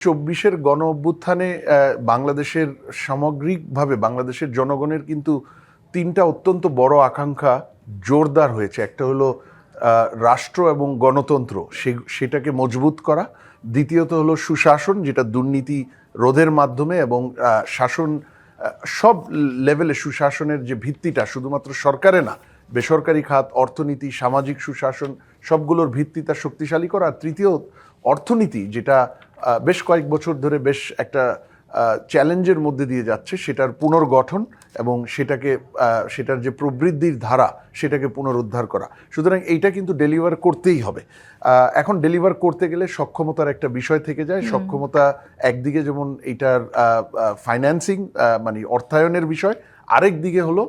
24-এর গণ অভ্যুত্থানে বাংলাদেশের সামগ্রিকভাবে বাংলাদেশের জনগণের কিন্তু তিনটা অত্যন্ত বড় আকাঙ্ক্ষা জোরদার হয়েছে। একটা হলো রাষ্ট্র এবং গণতন্ত্র, সেটাকে মজবুত করা। দ্বিতীয়ত হলো সুশাসন, যেটা দুর্নীতি রোধের মাধ্যমে এবং শাসন সব লেভেলে সুশাসনের যে ভিত্তিটা শুধুমাত্র সরকারে না, বেসরকারি খাত, অর্থনীতি, সামাজিক সুশাসন সবগুলোর ভিত্তিটা শক্তিশালী করা। আর তৃতীয় অর্থনীতি, যেটা বেশ কয়েক বছর ধরে বেশ একটা চ্যালেঞ্জের মধ্যে দিয়ে যাচ্ছে, সেটার পুনর্গঠন এবং সেটার যে প্রবৃদ্ধির ধারা সেটাকে পুনরুদ্ধার করা। সুতরাং এইটা কিন্তু ডেলিভার করতেই হবে। এখন ডেলিভার করতে গেলে সক্ষমতার একটা বিষয় থেকে যায়। সক্ষমতা একদিকে যেমন এইটার ফাইন্যান্সিং মানে অর্থায়নের বিষয়, আরেক দিকে হলো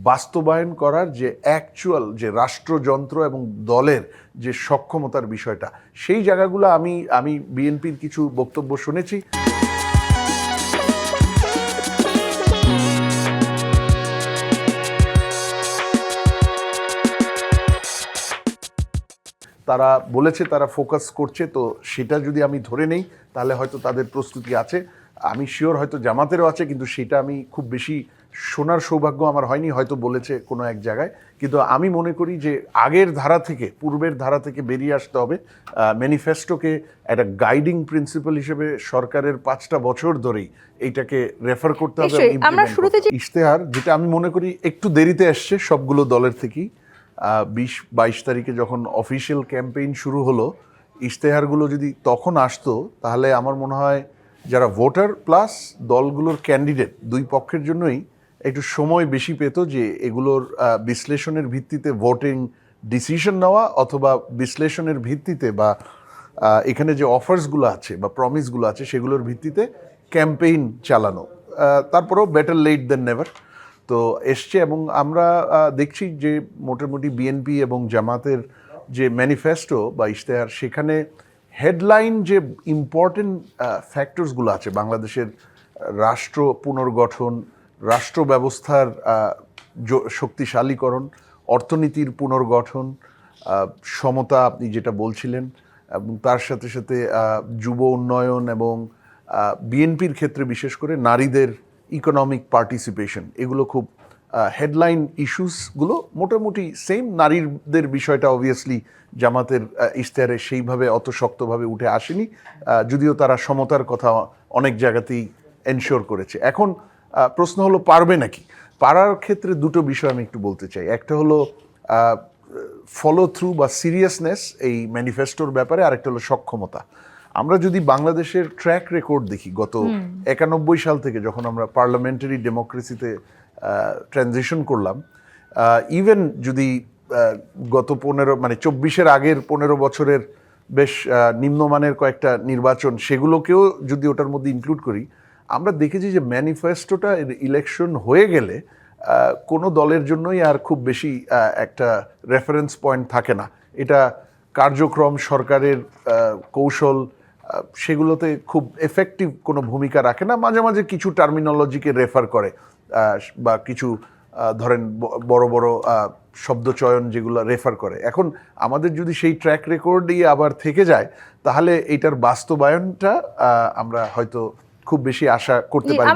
বাস্তবায়ন করার যে অ্যাকচুয়াল যে রাষ্ট্রযন্ত্র এবং দলের যে সক্ষমতার বিষয়টা, সেই জায়গাগুলো আমি বিএনপির কিছু বক্তব্য শুনেছি। তারা বলেছে তারা ফোকাস করছে, তো সেটা যদি আমি ধরে নেই তাহলে হয়তো তাদের প্রস্তুতি আছে। আমি শিওর হয়তো জামাতেরও আছে, কিন্তু সেটা আমি খুব বেশি শোনার সৌভাগ্য আমার হয়নি, হয়তো বলেছে কোনো এক জায়গায়। কিন্তু আমি মনে করি যে আগের ধারা থেকে, পূর্বের ধারা থেকে বেরিয়ে আসতে হবে। ম্যানিফেস্টোকে একটা গাইডিং প্রিন্সিপাল হিসেবে সরকারের 5টা বছর ধরেই এইটাকে রেফার করতে হবে। ইশতেহার, যেটা আমি মনে করি একটু দেরিতে আসছে সবগুলো দলের থেকেই। 20-22 তারিখে যখন অফিসিয়াল ক্যাম্পেইন শুরু হলো, ইশতেহারগুলো যদি তখন আসতো তাহলে আমার মনে হয় যারা ভোটার প্লাস দলগুলোর ক্যান্ডিডেট দুই পক্ষের জন্যই একটু সময় বেশি পেত যে এগুলোর বিশ্লেষণের ভিত্তিতে ভোটিং ডিসিশন নেওয়া, অথবা বিশ্লেষণের ভিত্তিতে বা এখানে যে অফার্সগুলো আছে বা প্রমিসগুলো আছে সেগুলোর ভিত্তিতে ক্যাম্পেইন চালানো। তারপরেও বেটার লেট দেন নেভার তো এসছে। এবং আমরা দেখছি যে মোটামুটি বিএনপি এবং জামাতের যে ম্যানিফেস্টো বা ইশতেহার, সেখানে হেডলাইন যে ইম্পর্টেন্ট ফ্যাক্টরসগুলো আছে, বাংলাদেশের রাষ্ট্র পুনর্গঠন, রাষ্ট্র ব্যবস্থার শক্তিশালীকরণ, অর্থনীতির পুনর্গঠন, সমতা আপনি যেটা বলছিলেন, এবং তার সাথে সাথে যুব উন্নয়ন এবং বিএনপির ক্ষেত্রে বিশেষ করে নারীদের ইকোনমিক পার্টিসিপেশন, এগুলো খুব হেডলাইন ইস্যুসগুলো মোটামুটি সেম। নারীদের বিষয়টা অবভিয়াসলি জামাতের ইশতেহারে সেইভাবে অত শক্তভাবে উঠে আসেনি, যদিও তারা সমতার কথা অনেক জায়গাতেই এনশিওর করেছে। এখন প্রশ্ন হলো পারবে নাকি। পারার ক্ষেত্রে দুটো বিষয় আমি একটু বলতে চাই। একটা হলো ফলো থ্রু বা সিরিয়াসনেস এই ম্যানিফেস্টোর ব্যাপারে, আরেকটা হলো সক্ষমতা। আমরা যদি বাংলাদেশের ট্র্যাক রেকর্ড দেখি, গত 91 সাল থেকে যখন আমরা পার্লামেন্টারি ডেমোক্রেসিতে ট্রানজিশন করলাম, ইভেন যদি গত 24-এর আগের 15 বছরের বেশ নিম্নমানের কয়েকটা নির্বাচন, সেগুলোকেও যদি ওটার মধ্যে ইনক্লুড করি, আমরা দেখেছি যে ম্যানিফেস্টোটা ইলেকশন হয়ে গেলে কোনো দলের জন্যই আর খুব বেশি একটা রেফারেন্স পয়েন্ট থাকে না। এটা কার্যক্রম, সরকারের কৌশল, সেগুলোতে খুব এফেক্টিভ কোনো ভূমিকা রাখে না। মাঝে মাঝে কিছু টার্মিনোলজিকে রেফার করে বা কিছু ধরেন বড় বড় শব্দচয়ন যেগুলো রেফার করে। এখন আমাদের যদি সেই ট্র্যাক রেকর্ডই আবার থেকে যায়, তাহলে এইটার বাস্তবায়নটা আমরা হয়তো খুব বেশি আশা করতে পারি না।